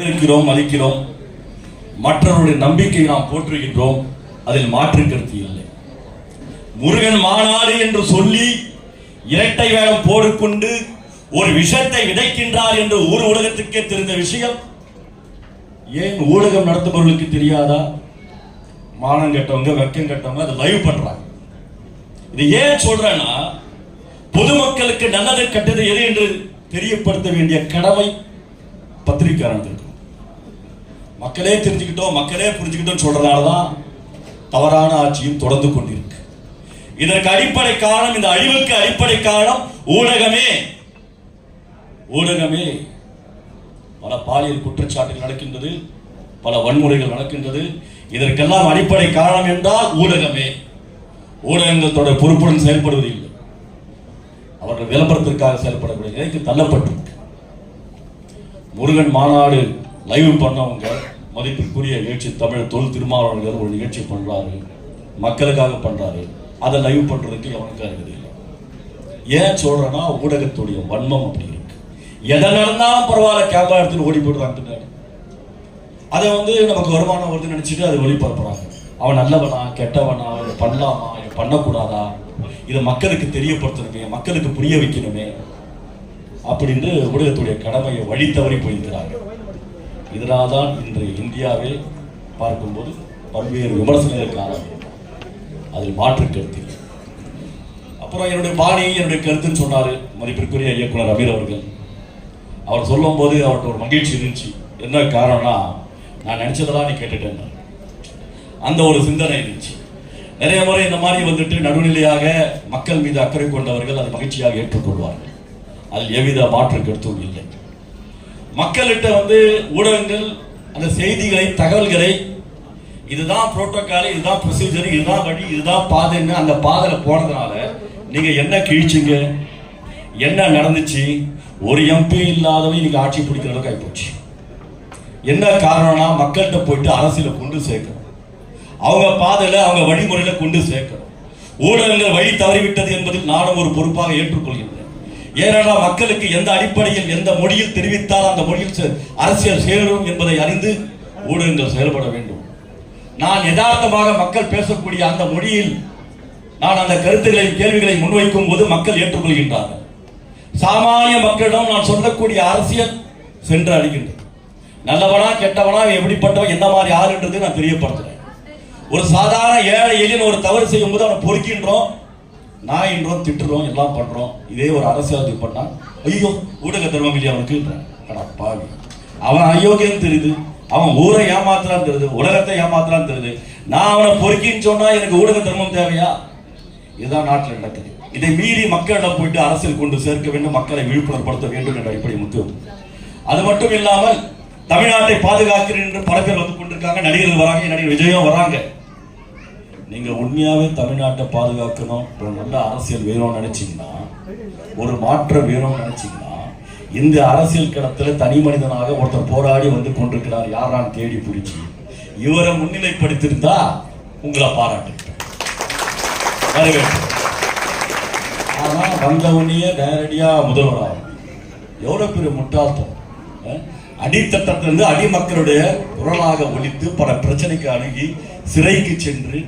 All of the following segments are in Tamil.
இருக்கிறோம், மதிக்கிறோம். மற்றவருடைய நம்பிக்கை நாம் போற்றுகின்றோம். அதில் மாற்று கருத்து இல்லை. முருகன் மாநாடு என்று சொல்லி இரட்டை வேடம் போட்டுக்கொண்டு ஒரு விஷத்தை விதைக்கின்றார் என்று ஊர் உலகத்துக்கே தெரிந்த விஷயம் ஏன் ஊடகம் நடத்துபவர்களுக்கு தெரியாதா? மானம் கட்டவங்க, வெக்கம் கட்டவங்க அதை லைவ் பண்றாங்க. இது ஏன் சொல்றேன்னா, பொதுமக்களுக்கு நல்லது கெட்டது எது என்று தெரியப்படுத்த வேண்டிய கடமை பத்திரிகையாளர்களுக்கு இருக்கு. மக்களே தெரிஞ்சுக்கிட்டோம், மக்களே புரிஞ்சுக்கிட்டோம் சொல்றதாலதான் தவறான ஆட்சியும் தொடர்ந்து கொண்டிருக்கு. இதற்கு அடிப்படை காரணம், இந்த அழிவுக்கு அடிப்படை காரணம் ஊடகமே. ஊடகமே பல பாலியல் குற்றச்சாட்டுகள் நடக்கின்றது, பல வன்முறைகள் நடக்கின்றது. இதற்கெல்லாம் அடிப்படை காரணம் என்றால் ஊடகமே. ஊடகங்கள் தொடர் பொறுப்புடன் செயல்படுவது இல்லை, அவர்கள் விளம்பரத்திற்காக செயல்படக்கூடிய நிலைக்கு தள்ளப்பட்டிருக்கு. முருகன் மாநாடு லைவ் பண்ணவங்க மதிப்பிற்குரிய நிகழ்ச்சி தமிழ் தொல் திருமாவளவன் ஒரு நிகழ்ச்சி பண்றாரு, மக்களுக்காக பண்றாரு. அதை லைவ் பண்றதுக்கு எவனுக்கு அருகதை இல்லை. ஏன் சொல்றேன்னா, ஊடகத்துடைய வன்மம் அப்படி இருக்கு. எதை நடந்தாலும் பரவாயில்ல, கேமரா எடுத்துட்டு ஓடி போட்டு அதை நமக்கு வருமானம் வருதுன்னு நினைச்சிட்டு அதை ஒளிபரப்புறாங்க. அவன் நல்லவனா கெட்டவனா, இதை பண்ணலாமா இதை பண்ணக்கூடாதா, இதை மக்களுக்கு தெரியப்படுத்தணுமே, மக்களுக்கு புரிய வைக்கணுமே அப்படின்னு ஊடகத்துடைய கடமையை வழி தவறி போயிருக்கிறாங்க. இதனால்தான் இன்று இந்தியாவே பார்க்கும்போது பல்வேறு விமர்சனங்களுக்கு ஆரம்பிக்கும். அதில் மாற்று கருத்து. அப்புறம் என்னுடைய பாணி, என்னுடைய கருத்துன்னு சொன்னாரு மதிப்பிற்குரிய இயக்குனர் அமீர் அவர்கள். அவர் சொல்லும் போது அவர்கிட்ட ஒரு மகிழ்ச்சி இருந்துச்சு. என்ன காரணம்னா, நான் நினைச்சதெல்லாம் நீ கேட்டுட்டேன், அந்த ஒரு சிந்தனை இருந்துச்சு. நிறைய முறை இந்த மாதிரி நடுநிலையாக மக்கள் மீது அக்கறை கொண்டவர்கள் அதை மகிழ்ச்சியாக ஏற்றுக்கொள்வார்கள். அதில் எவ்வித மாற்று கருத்தும் இல்லை. மக்கள்கிட்ட ஊடகங்கள் அந்த செய்திகளை, தகவல்களை, இதுதான் புரோட்டோகால், இதுதான் ப்ரொசீஜர், இதுதான் வழி, இதுதான் பாதைன்னு அந்த பாதையில போனதுனால நீங்க என்ன கிழிச்சிங்க, என்ன நடந்துச்சு, ஒரு எம்பி இல்லாதவன் இன்னைக்கு ஆட்சி பிடிக்கிற அளவுக்கு ஆகிப்போச்சு. என்ன காரணம்னா, மக்கள்கிட்ட போயிட்டு அரசியல கொண்டு சேர்க்கணும், அவங்க பாதையில அவங்க வழிமுறையில கொண்டு சேர்க்கணும். ஊடகங்கள் வழி தவறிவிட்டது என்பதில் நானும் ஒரு பொறுப்பாக ஏற்றுக்கொள்கின்றேன். ஏன்னா, மக்களுக்கு எந்த அடிப்படையில் எந்த மொழியில் தெரிவித்தால் அந்த மொழியில் அரசியல் சேரும் என்பதை அறிந்து ஊடகங்கள் செயல்பட வேண்டும். நான் யதார்த்தமாக மக்கள் பேசக்கூடிய அந்த மொழியில் நான் அந்த கருத்துக்களை, கேள்விகளை முன்வைக்கும் போது மக்கள் ஏற்றுக்கொள்கின்றார்கள். சாமானிய மக்களிடம் நான் சொல்லக்கூடிய அரசியல் சென்று அடைகின்றது. நல்லவனா கெட்டவனா, எப்படிப்பட்டவன், என்ன மாதிரி ஆறுன்றது நான் தெரியப்படுத்துறேன். ஒரு சாதாரண ஏழை எளியன் ஒரு தவறு செய்யும் போது அவனை பொறுக்கின்றோம், நாயின்றோம், திட்டுறோம், எல்லாம் பண்றோம். இதே ஒரு அரசியல் பண்ணா, ஐயோ ஊடக தர்மம் இல்லையா அவனுக்கு, பாவி அவன் அயோக்கியம் தெரியுது, அவன் ஊரை ஏமாத்துறான்னு தெரியுது, உலகத்தை ஏமாத்துறான்னு தெரியுது, நான் அவனை பொறுக்கின்னு சொன்னா எனக்கு ஊடக தர்மம் தேவையா? இதுதான் நாட்டில் நடக்குது. இதை மீறி மக்களிடம் போயிட்டு அரசியல் கொண்டு சேர்க்க வேண்டும், மக்களை விழிப்புணர்வுப்படுத்த வேண்டும் என்ற அடிப்படை முக்கியம். அது மட்டும் இல்லாமல் தமிழ்நாட்டை பாதுகாக்கிறேன் என்று பல பேர் கொண்டிருக்காங்க. நடிகர்கள் வராங்க, நடிகர் விஜயம் வராங்க. நீங்க உண்மையாவே தமிழ்நாட்டை பாதுகாக்கணும், ஒரு நல்ல அரசியல் வேணும்னு நினைச்சீங்கன்னா, ஒரு மாற்றம் வேணும்னு நினைச்சீங்கன்னா, இந்த அரசியல் களத்துல தனி மனிதனாக ஒருத்தர் போராடி கொண்டிருக்கிறார், யாரான் தேடி பிடிச்சி இவரை முன்னிலைப்படுத்திருந்தா உங்களை பாராட்டு. ஆனா வந்தவனையே நேரடியா முதல்வராகும், எவ்வளவு பெரிய முட்டாள்தம். அடித்தட்டத்திலிருந்து அடிமக்களுடைய குரலாக ஒலித்து பல பிரச்சனைக்கு அணுகி சிறைக்கு சென்று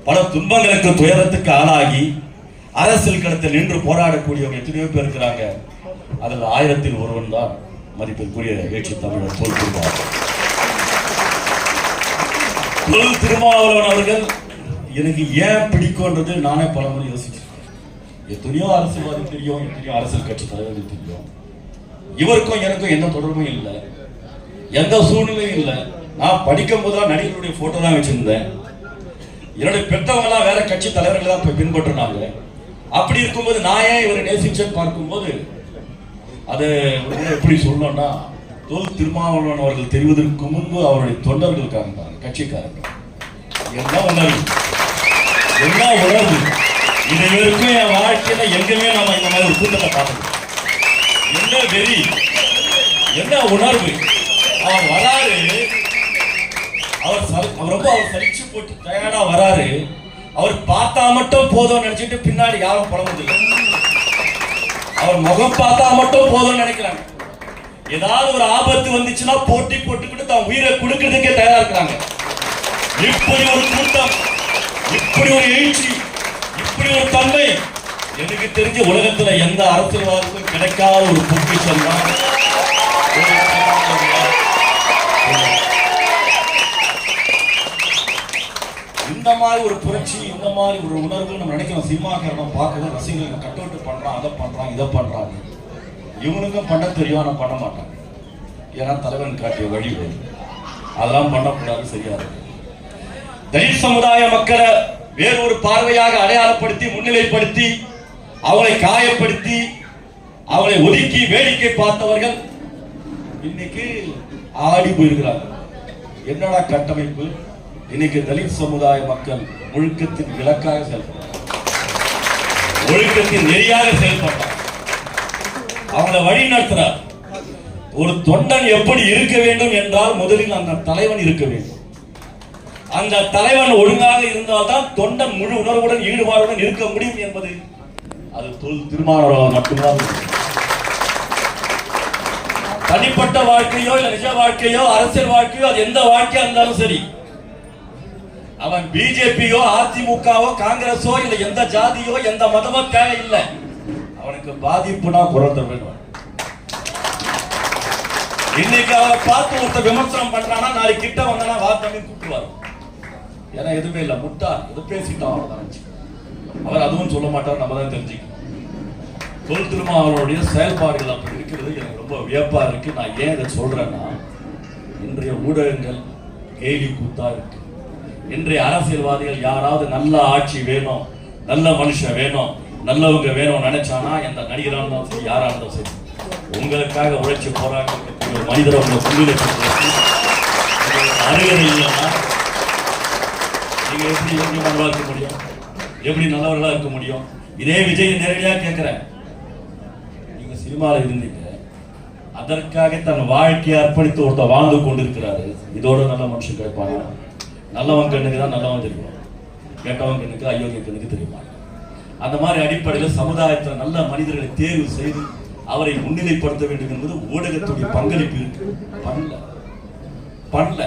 பல துன்பங்களுக்கு, துயரத்துக்கு ஆளாகி அரசியல் களத்தில் நின்று போராடக்கூடியவங்க எத்தனையோ பேர் இருக்கிறாங்க. அதில் 1000-ல் ஒருவன் தான் மதிப்பிற்குரிய எழுச்சி தமிழர் தொல் திருமாவளவன் அவர்கள். எனக்கு ஏன் பிடிக்கும்ன்றது நானே பல முறை யோசிச்சேன். எத்தனையோ அரசியல்வாதி தெரியும், எத்தனையோ அரசியல் கட்சி தலைவர்கள் தெரியும். இவருக்கும் எனக்கும் எந்த தொடர்பும் இல்லை, எந்த சூழ்நிலையும் இல்லை. நான் படிக்கும் போதுதான் நடிகர்களுடைய போட்டோ தான் வச்சிருந்தேன். என்னுடைய பெற்றவங்களாம் வேற கட்சி தலைவர்கள் தான் பின்பற்றினாங்க. அப்படி இருக்கும்போது நான் ஏன் இவரை நேசிச்சேன்னு பார்க்கும்போது, அது எப்படி சொல்லணும்னா, தொல் திருமாவளவன் அவர்கள் தெரிவதற்கு முன்பு அவருடைய தொண்டர்களுக்காக, கட்சிக்காரங்க என்ன உணர்வு, என்ன உணர்வு, இது வரைக்கும் என் வாழ்க்கையில எங்குமே நாம இந்த மாதிரி ஒரு கூட்டத்தை பார்த்தோம். என்ன வெறி, என்ன உணர்வு. அவர் வராரு, அவர் சலிச்சு போட்டு தயாரா வராரு. அவர் பார்த்தா மட்டும் போதும் நினைச்சிட்டு பின்னாடி யாரும் புலம்புதில்லை. அவர் முகம் பார்த்தா மட்டும் போதும் நினைக்கிறாங்க. ஏதாவது ஒரு ஆபத்து வந்துச்சுன்னா போட்டி போட்டுக்கிட்டு தான் உயிரை கொடுக்கிறதுக்கே தயாரா இருக்காங்க. இப்படி ஒரு கூட்டம், இப்படி ஒரு எழுச்சி, இப்படி ஒரு தன்மை எனக்கு தெரிஞ்ச உலகத்துல எந்த அரசியல்வாதத்துக்கும் கிடைக்காத ஒரு பொக்கிஷம் தான். இந்த மாதிரி ஒரு புரட்சி, இந்த மாதிரி ஒரு உணர்வு நம்ம நினைக்கிறோம். சினிமாக்காரன் பார்க்கறது ரசிகர்கள் கட் அவுட் பண்றான், அதை பண்றான், இதை பண்றாங்க. இவனுக்கும் பண்ண தெரியும், ஆனா பண்ண மாட்டாங்க. ஏன்னா தலைவன் காட்டிய வழி அதெல்லாம் பண்ணக்கூடாது, சரியா இருக்கு. தலித் சமுதாய மக்களை வேறொரு பார்வையாக அடையாளப்படுத்தி முன்னிலைப்படுத்தி அவளை காயப்படுத்தி அவளை ஒதுக்கி வேடிக்கை பார்த்தவர்கள் இன்னைக்கு ஆடி போயிருக்கிறார்கள். என்னடா கட்டமைப்பு? இன்னைக்கு தலித் சமுதாய மக்கள் ஒழுக்கத்தின் விளக்காக செயல்படுறாங்க, ஒழுக்கத்தின் நெறியாக செயல்படுறாங்க, அவங்களை வழி நடத்துறார். ஒரு தொண்டன் எப்படி இருக்க வேண்டும் என்றால் முதலில் அந்த தலைவன் இருக்க வேண்டும். அந்த தலைவன் ஒழுங்காக இருந்தால்தான் தொண்டன் முழு உணர்வுடன் ஈடுபாடுடன் இருக்க முடியும் என்பது அது திருமாவளவன் மட்டும்தான். தனிப்பட்ட வாழ்க்கையோ இல்ல நிஜ வாழ்க்கையோ அரசியல் வாழ்க்கையோ அது எந்த வாழ்க்கையா இருந்தாலும் சரி, அவன் பிஜேபியோ அதிமுகவோ காங்கிரஸோ இல்ல எந்த ஜாதியோ எந்த மதமோ தேவையில்லை. அவனுக்கு பாதிப்புனா குறைந்த வேண்டும். இன்னைக்கு அவரை பார்த்து ஒருத்தர் விமர்சனம் பண்றானா நாளைக்கு கிட்ட வந்தனா வார்த்தை கூப்பிடுவார். ஏன்னா எதுவுமே இல்ல, முட்டா எது பேசிட்டோம் அவ்வளவுதான். அவர் அதுவும் சொல்ல மாட்டார், நம்ம தான் தெரிஞ்சுக்கணும். தொல் திருமாவளவனுடைய செயல்பாடுகள் அப்படி இருக்கிறது எனக்கு ரொம்ப வியப்பா இருக்கு. நான் ஏன் இதை சொல்றேன்னா, இன்றைய ஊடகங்கள் கேலி கூத்தா இருக்கு. இன்றைய அரசியல்வாதிகள் யாராவது நல்ல ஆட்சி வேணும், நல்ல மனுஷன் வேணும், நல்லவங்க வேணும் நினைச்சானா எந்த நடிகராக இருந்தாலும் சரி, யாரா இருந்தாலும் சரி, உங்களுக்காக உழைச்சி போராங்க மனிதரை உங்க புள்ளியில அருகதை இல்லைன்னா நீங்க எப்படி நல்லா இருக்க முடியும்? எப்படி நல்லவர்களா இருக்க முடியும்? இதே விஜய் நேரடியா கேட்கிறேன், நீங்க சினிமாவில் இருந்தீங்க, அதற்காக தன் வாழ்க்கையை அர்ப்பணித்து ஒருத்தர் வாழ்ந்து கொண்டிருக்கிறாரு. இதோட நல்ல மனுஷன் கேட்பாங்க. நல்லவன் கண்ணுக்கு தான் நல்லவன் தெரியும், கேட்டவன் கண்ணுக்கு அயோக்கிய கண்ணுக்கு தெரியுமா? அந்த மாதிரி அடிப்படையில் சமுதாயத்தில் நல்ல மனிதர்களை தேர்வு செய்து அவரை முன்னிலைப்படுத்த வேண்டும் என்பது ஊடகத்துடைய பங்களிப்பு இருக்கு. பண்ணல.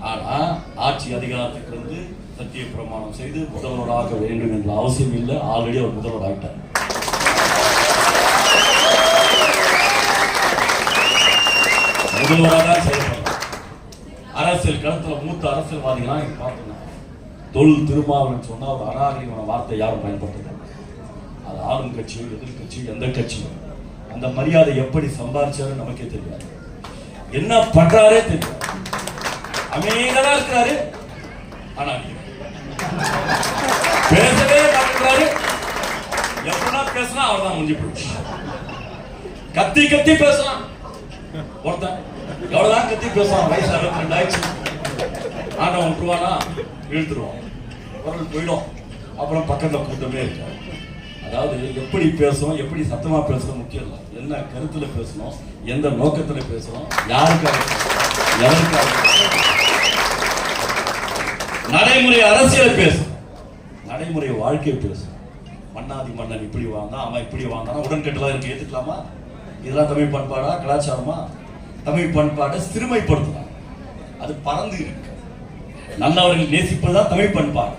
ஆனா ஆட்சி அதிகாரத்துக்கு வந்து சத்திய பிரமாணம் செய்து முதல்வராக வேண்டும் என்ற அவசியம் இல்லை. ஆல்ரெடி அவர் முதல்வர் ஆகிட்டார். முதல்வராக செயல்படுறார். அரசியல் களத்துல மூத்த அரசியல்வாதிகளா பார்த்தோம். தொல் திருமாவளவன் சொன்னா ஒரு அநாகரிகமான வார்த்தை யாரும் பயன்படுத்துறாங்க. அது ஆளும் கட்சியோ எதிர்கட்சி எந்த கட்சியோ அந்த மரியாதை எப்படி சம்பாதிச்சாரு நமக்கே தெரியாது. என்ன பண்றாரே தெரியும். அமைதியா இருக்கிறாரு, ஆனா பேசவே மாட்டாரு. எப்படா பேசினா அவர் தான் முடிஞ்சு போச்சு. கத்தி கத்தி பேசலாம். ஒருத்தன் எவ்வளவுதான் கத்தி பேசுவான். வயசு 62 ஆயிடுச்சு. ஆண்டவன் விட்டுருவானா இழுத்துருவான், குரல் போயிடும். அப்புறம் பக்கத்துல கூட்டமே இருக்காது. அதாவது எப்படி பேசணும், எப்படி சத்தமா பேசணும் முக்கியம் இல்லை. என்ன கருத்துல பேசணும், எந்த நோக்கத்துல பேசணும், யாருக்காக, எதற்காக. நடைமுறை அரசியல் பேசணும், நடைமுறை வாழ்க்கையை பேசணும். மன்னாதி மன்னன் இப்படி வாழ்ந்தான், அவன் இப்படி வாழ்ந்தானா உடன்கட்டுலாம் இருக்கு, ஏத்துக்கலாமா? இதெல்லாம் தமிழ் பண்பாடா, கலாச்சாரமா? தமிழ் பண்பாட்டை சிறுமைப்படுத்தலாம். அது பறந்து இருக்கு. நல்லவர்கள் நேசிப்பதுதான் தமிழ் பண்பாடு.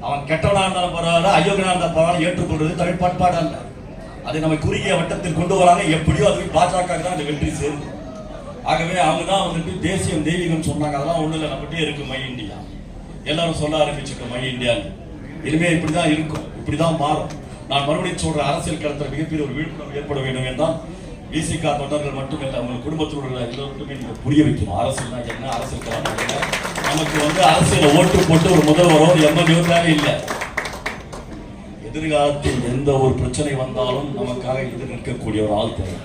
அவன் கெட்டவனா இருந்தாலும் பரவாயில்ல, அயோகனா இருந்தாலும் பரவாயில்ல, ஏற்றுக்கொள்றது தமிழ் பண்பாடு அல்ல. அதை நம்ம குறுகிய வட்டத்தில் கொண்டு வராங்க. எப்படியோ அது பாஜக தான் அந்த வெற்றி சேர்ந்து. ஆகவே அவங்க தான் வந்துட்டு தேசியம் தெய்வீகம் சொன்னாங்க. அதெல்லாம் ஒண்ணு இல்லை, நம்மகிட்டே இருக்கு மை இந்தியா. எல்லாரும் சொல்ல ஆரம்பிச்சிருக்கோம் மை இந்தியா. இனிமே இப்படிதான் இருக்கும், இப்படிதான் மாறும். நான் மறுபடியும் சொல்ற, அரசியல் களத்தில் மிகப்பெரிய ஒரு விழிப்புணர்வு ஏற்பட வேண்டும் என்றால் விசிகா தொண்டர்கள் மட்டுமில்லை, அவங்க குடும்பத்தில் உள்ள எல்லோருக்குமே நீங்க புரிய வைக்கணும். அரசியல்னா என்ன, அரசியல் களம் என்ன. நமக்கு வந்து அரசியல ஓட்டு போட்டு ஒரு முதல்வரோ ஒரு எம்எல்ஏ இல்லை. எதிர்காலத்தில் எந்த ஒரு பிரச்சனை வந்தாலும் நமக்காக எதிர் நிற்கக்கூடிய ஒரு ஆள் தேவை.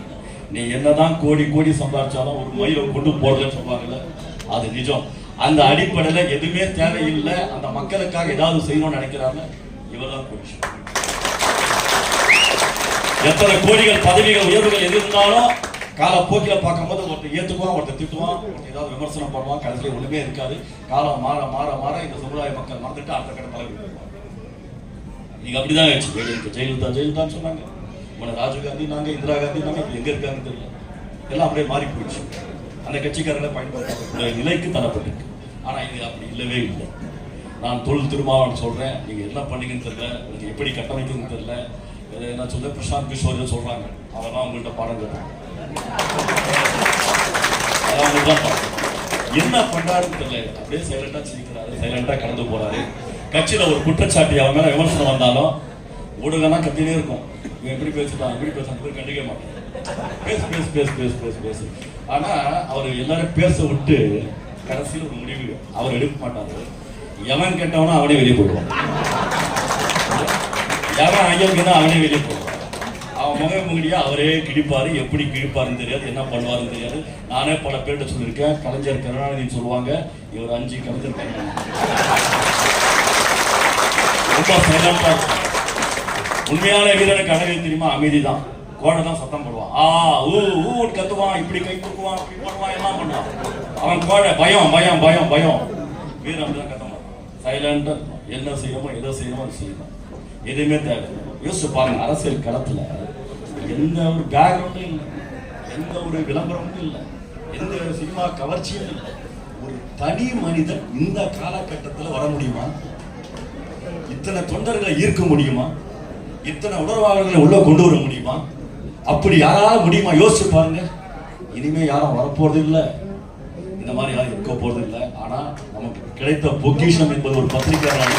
நீ என்னதான் கோடி கோடி சம்பாதிச்சாலும் ஒரு மயிலை கொண்டு போறதுன்னு சொல்லுவாங்கல்ல, அது நிஜம். அந்த அடிப்படையில எதுவுமே தேவையில்லை, அந்த மக்களுக்காக ஏதாவது செய்யணும்னு நினைக்கிறாங்க. இவர்தான் புரிச்சு. எத்தனை கோடிகள் பதவிகள் உயர்வுகள் எது இருந்தாலும் காலப்போக்கில பார்க்கும்போது ஒருத்தர் ஏத்துக்குவான், ஒருத்தர் திட்டுவான், ஒருத்தர் ஏதாவது விமர்சனம் பண்ணுவான். கடைசியில் ஒண்ணுமே இருக்காது. காலம் மாற மாற மாற இந்த சமுதாய மக்கள் மறந்துட்டு அடுத்த கட்ட பதவி. நீங்க அப்படிதான் ஜெயலலிதா ஜெயலலிதான்னு சொன்னாங்க, ராஜீவ் காந்தி நாங்க, இந்திரா காந்தி நாங்க, எங்க இருக்காங்கன்னு தெரியல. எல்லாம் அப்படியே மாறி போயிடுச்சு. அந்த கட்சிக்காரர்களை பயன்படுத்த நிலைக்கு தரப்பட்டிருக்கு. ஆனா இது அப்படி இல்லவே இல்லை. நான் தொழில் திருமாவளவன் சொல்றேன், நீங்க என்ன பண்ணீங்கன்னு தெரியல, நீங்க எப்படி கட்டமைக்குன்னு தெரியல. என்ன சொல்ல பிரசாந்த் கிஷோர் சொல்றாங்க, அவெல்லாம் உங்கள்கிட்ட பாடம் கேட்டாங்க, என்ன பண்றாருன்னு தெரியல. அப்படியே சைலண்டா சிரிக்கிறாரு, சைலண்டா கடந்து போறாரு. கட்சியில ஒரு குற்றச்சாட்டி அவன் மேல விமர்சனம் வந்தாலும் ஊடகம்னா கத்தினே இருக்கும். இவன் எப்படி பேசுறான், எப்படி பேசுறான் கண்டிக்க மாட்டேன். பேசு பேசு பேசு பேசு பேசு பேசு. ஆனா அவர் எல்லாரும் பேச விட்டு கடைசியில் ஒரு முடிவு அவர் எடுக்க மாட்டாரு. எவன் கேட்டவனா அவனே வெளியே போயிடுவான், எவன் ஐயம்னா அவனே வெளியே போயிடுவான். அவன் முகமுடியா அவரே கிழிப்பாரு. எப்படி கிழிப்பாருன்னு தெரியாது, என்ன பண்ணுவாருன்னு தெரியாது. நானே பல பேர்கிட்ட சொல்லியிருக்கேன். கலைஞர் கருணாநிதி சொல்லுவாங்க, இவர் 5 கலைஞர் ரொம்ப சைலண்டா இருக்கும். உண்மையான வீரனுக்கு அழகு தெரியுமா? அமைதி தான். கோடை தான் சத்தம் போடுவான், ஊ கத்துவான், இப்படி கை தூக்குவான், இப்படி பண்ணுவான், எல்லாம் பண்ணுவான். அவன் கோடை பயம் பயம் பயம் பயம். வீரன் தான் கத்த மாட்டான், சைலண்டா இருக்கும். என்ன செய்யணுமோ எதை செய்யணுமோ அது செய்யணும், எதுவுமே தேவை. யோசிச்சு பாருங்க, அரசியல் களத்துல எந்த ஒரு பேக்ரவுண்டும் இல்லை, எந்த ஒரு விளம்பரமும் இல்லை, எந்த ஒரு சினிமா கவர்ச்சியும் இல்லை. ஒரு தனி மனிதன் இந்த காலகட்டத்தில் வர முடியுமா? இத்தனை தொண்டர்களை ஈர்க்க முடியுமா? இத்தனை உணர்வாளர்களை உள்ள கொண்டு வர முடியுமா? அப்படி யாராவது முடியுமா? யோசிச்சு பாருங்க. இனிமே யாரும் வரப்போறது இல்லை, இந்த மாதிரி யாரும் இருக்க போறது இல்லை. ஆனா நமக்கு கிடைத்த பொக்கிஷம் என்பது ஒரு பத்திரிகையாளர்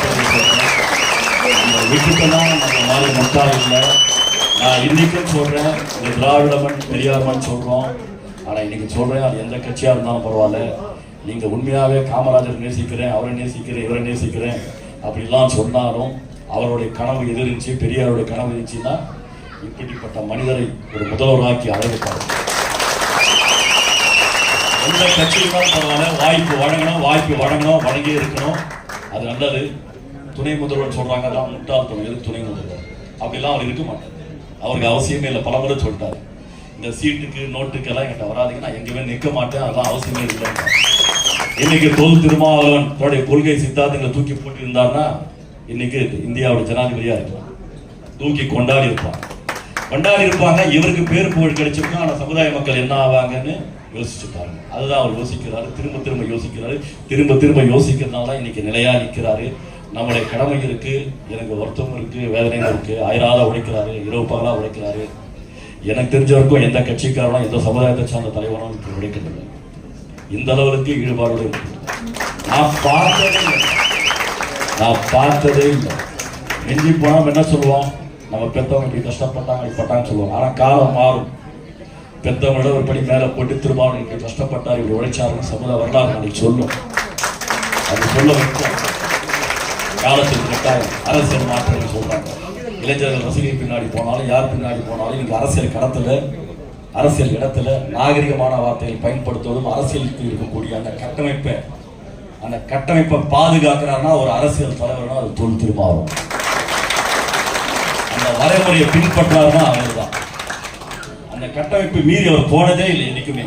வீட்டுக்கெல்லாம் நம்ம மாதிரி முட்டாள் இல்லை. நான் இன்னைக்கும் சொல்றேன், இந்த திராவிட மண் பெரியார் மண் சொல்றோம். ஆனா இன்னைக்கு சொல்றேன், அது எந்த கட்சியா இருந்தாலும் பரவாயில்ல, நீங்க உண்மையாவே காமராஜர் நேசிக்கிறேன், அவரை நேசிக்கிறேன், இவரை நேசிக்கிறேன் அப்படிலாம் சொன்னாலும் அவருடைய கனவு எது இருந்துச்சு, பெரியாருடைய கனவு இருந்துச்சுன்னா இப்படிப்பட்ட மனிதரை ஒரு முதல்வராக்கி அழகுப்பாரு. எந்த கட்சியிலும் பரவாயில்ல, வாய்ப்பு வழங்கணும், வழங்கி இருக்கணும், அது நல்லது. துணை முதல்வர் சொல்றாங்க, அதான் முட்டாள்தனம். எது துணை முதல்வர்? அப்படிலாம் அவர் இருக்க மாட்டார், அவருக்கு அவசியமே இல்லை. பல முறை சொல்லிட்டாரு, இந்த சீட்டுக்கு நோட்டுக்கு எல்லாம் என்கிட்ட வராதிங்க, நான் எங்கேயுமே நிற்க மாட்டேன், அதெல்லாம் அவசியமே இல்லை. இன்னைக்கு தொல் திருமாவளவன் தன்னுடைய கொள்கை சித்தாந்தங்களை தூக்கி போட்டு இருந்தார்னா இன்னைக்கு இந்தியாவோட ஜனாதிபதியா இருக்கலாம், தூக்கி கொண்டாடி இருப்பாங்க. இவருக்கு பேர் புகழ் கிடைச்சிருக்கும், ஆனா சமுதாய மக்கள் என்ன ஆவாங்கன்னு யோசிச்சு பாருங்க. அதுதான் அவர் யோசிக்கிறாரு, திரும்ப யோசிக்கிறாரு. திரும்ப யோசிக்கிறதுனால இன்னைக்கு நிலையா நிற்கிறாரு. நம்முடைய கடமை இருக்கு, எனக்கு வருத்தம் இருக்கு, வேதனைகள் இருக்கு. அயராத உழைக்கிறாரு, இரவு பகலா உழைக்கிறாரு. எனக்கு தெரிஞ்சவருக்கும் எந்த கட்சிக்காரனும் எந்த சமுதாயத்தை சார்ந்த தலைவனும் உழைக்கிறது இந்த அளவுக்கு ஈடுபாடு நான் பார்த்ததே இல்லை. எஞ்சி போனா என்ன சொல்லுவோம், நம்ம பெற்றவங்க இப்படி கஷ்டப்பட்டாங்க சொல்லுவோம். ஆனா காலம் மாறும். பெற்றவங்களோட ஒரு படி மேல போட்டு திருமாவளவன் இப்படி கஷ்டப்பட்டார், இப்படி உழைச்சாருன்னு சமுதாய வரலாறு நாளைக்கு சொல்லும். அது சொல்ல வைக்கும். காலத்துக்கு கட்டாயம் அரசியல் மாற்றங்கள் சொல்றாங்க. இளைஞர்கள் ரசிகர் பின்னாடி போனாலும் யார் பின்னாடி போனாலும் இன்னைக்கு அரசியல் களத்துல, அரசியல் இடத்துல நாகரிகமான வார்த்தைகள் பயன்படுத்துவதும் அரசியலுக்கு இருக்கக்கூடிய அந்த கட்டமைப்பை பாதுகாக்கிறார்னா ஒரு அரசியல் தலைவர்னா அது தொல் திருமாவளவன். அந்த வரைமுறையை பின்பற்றாருன்னா அவர் தான். அந்த கட்டமைப்பு மீறி அவர் போனதே இல்லை என்னைக்குமே.